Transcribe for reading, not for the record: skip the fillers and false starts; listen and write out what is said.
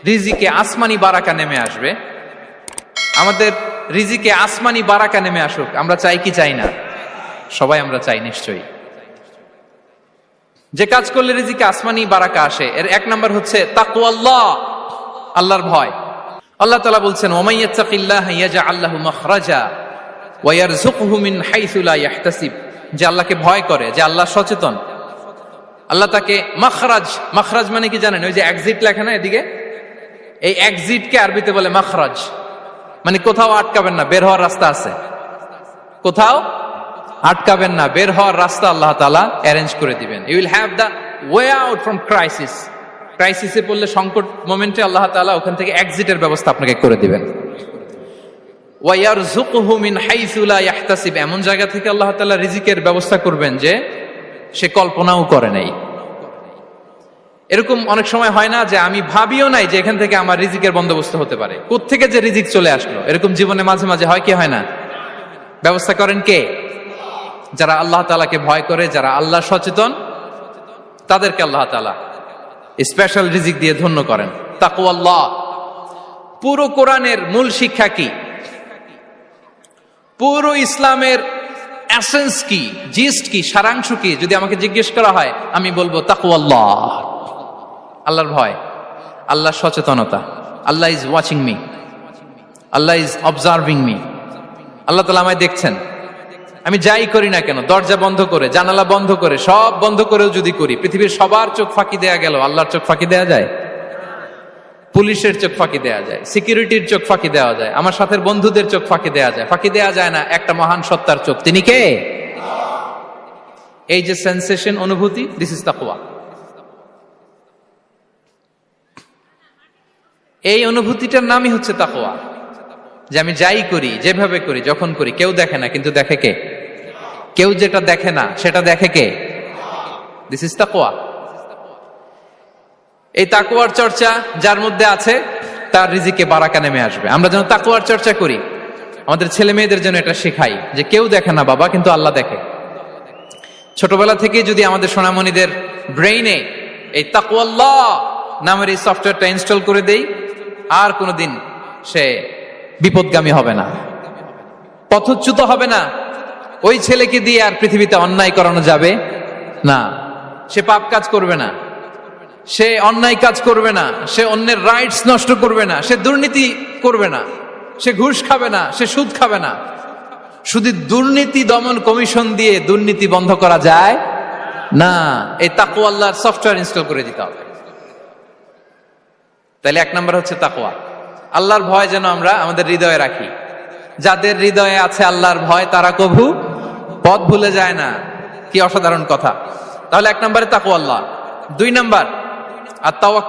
রিজিকে আসমানি বারাকা নেমে আসবে। আমাদের রিজিকে আসমানি বারাকা নেমে আসুক, আমরা চাই কি চাই না? সবাই আমরা চাই নিশ্চয়ই। যে কাজ করলে রিজিকে আসমানি বারাকা আসে, এর এক নাম্বার হচ্ছে তাকওয়াল্লাহ, আল্লাহর ভয়। আল্লাহ তাআলা বলছেন, ওয়া মাইয়াত্তাকিল্লাহা ইয়াজআল লাহু মাখরাজা ওয়া ইয়ারযুকহু মিন হাইসু লা ইয়াহতাসিব। যে আল্লাহকে ভয় করে, যে আল্লাহ সচেতন, আল্লাহ তাকে মাখরাজ, মাখরাজ মানে কি জানেন? ওই যে এক্সিট লেখা না এদিকে, এই এক্সিটকে আরবিতে বলে মাখরাজ, মানে কোথাও আটকাবেন না, বের হওয়ার রাস্তা আছে, কোথাও আটকাবেন না, বের হওয়ার রাস্তা আল্লাহ তাআলা অ্যারেঞ্জ করে দিবেন। You will have the way out from crisis. ক্রাইসিসে পড়লে, সংকট মোমেন্টে আল্লাহ তাআলা ওখান থেকে এক্সিটের ব্যবস্থা আপনাকে করে দিবেন। ওয়া ইয়ারযুকহু মিন হাইসু লা ইয়াহতাসিব, এমন জায়গা থেকে আল্লাহ তাআলা রিজিকের ব্যবস্থা করবেন যে সে কল্পনাও করে নাই। এরকম অনেক সময় হয় না যে আমি ভাবিও নাই যে এখান থেকে আমার রিজিকের বন্দোবস্ত হতে পারে, কোত্থেকে যে রিজিক চলে আসলো। এরকম জীবনে মাঝে মাঝে হয় কি হয় না? ব্যবস্থা করেন কে? যারা আল্লাহ তাআলাকে ভয় করে, যারা আল্লাহ সচেতন, তাদেরকে আল্লাহ তাআলা স্পেশাল রিজিক দিয়ে ধন্য করেন। তাকওয়াল্লাহ। পুরো কোরআনের মূল শিক্ষা কি? পুরো ইসলামের এসেন্স কি, জিস্ট কি, সারাংশ কি? যদি আমাকে জিজ্ঞেস করা হয়, আমি বলবো তাকওয়াল্লাহ, আল্লাহর ভয়, আল্লাহর সচেতনতা। Allah is watching me, Allah is observing me. Allah তাআলা আমায় দেখছেন, আমি যাই করি না কেন, দরজা বন্ধ করে, জানালা বন্ধ করে, সব বন্ধ করেও যদি করি, পৃথিবীর সবার চোখ ফাঁকি দেয়া গেল, আল্লাহর চোখ ফাঁকি দেয়া যায়? পুলিশের চোখ ফাঁকি দেয়া যায়, সিকিউরিটির চোখ ফাঁকি দেওয়া যায়, আমার সাথে বন্ধুদের চোখ ফাঁকি দেয়া যায়, ফাঁকি দেয়া যায় না একটা মহান সত্তার চোখ। তিনি কে? এই যে সেন্সেশন, অনুভূতি, দিস ইজ তাকওয়া। এই অনুভূতিটার নামই হচ্ছে তাকওয়া। যে আমি যাই করি, যেভাবে করি, যখন করি, কেউ দেখে না, কিন্তু দেখে কে? কেউ যেটা দেখে না সেটা দেখে কে? দিস ইজ তাকওয়া। এই তাকওয়ার চর্চা যার মধ্যে আছে, তার রিজিকে বারাকা নেমে আসবে। আমরা যেন তাকওয়ার চর্চা করি, আমাদের ছেলে মেয়েদের জন্য এটা শেখাই যে কেউ দেখে না বাবা, কিন্তু আল্লাহ দেখে। ছোটবেলা থেকে যদি আমাদের সোনামণিদের ব্রেইনে এই তাকওয়াল্লাহ নামের এই সফটওয়্যারটা ইনস্টল করে দেই, আর কোনোদিন সে বিপদগামী হবে না, পথচ্যুত হবে না। ওই ছেলেকে দিয়ে আর পৃথিবীতে অন্যায় করানো যাবে না। সে পাপ কাজ করবে না, সে অন্যায় কাজ করবে না, সে অন্যের রাইটস নষ্ট করবে না, সে দুর্নীতি করবে না, সে ঘুষ খাবে না, সে সুদ খাবে না। শুধু দুর্নীতি দমন কমিশন দিয়ে দুর্নীতি বন্ধ করা যায় না। এই তাকওয়া আল্লাহর সফটওয়্যার ইনস্টল করে দিতে হবে। তাহলে এক নম্বর হচ্ছে তাকওয়া। আল্লাহর ভয় যেন আমরা আমাদের হৃদয়ে রাখি। যাদের হৃদয়ে আছে আল্লাহর ভয়, তারা কভু পথ ভুলে যায় না। কি অসাধারণ কথা! তাহলে এক নম্বরে তাকওয়া আল্লাহ। দুই নম্বর, আত-তাওয়াক্কুল।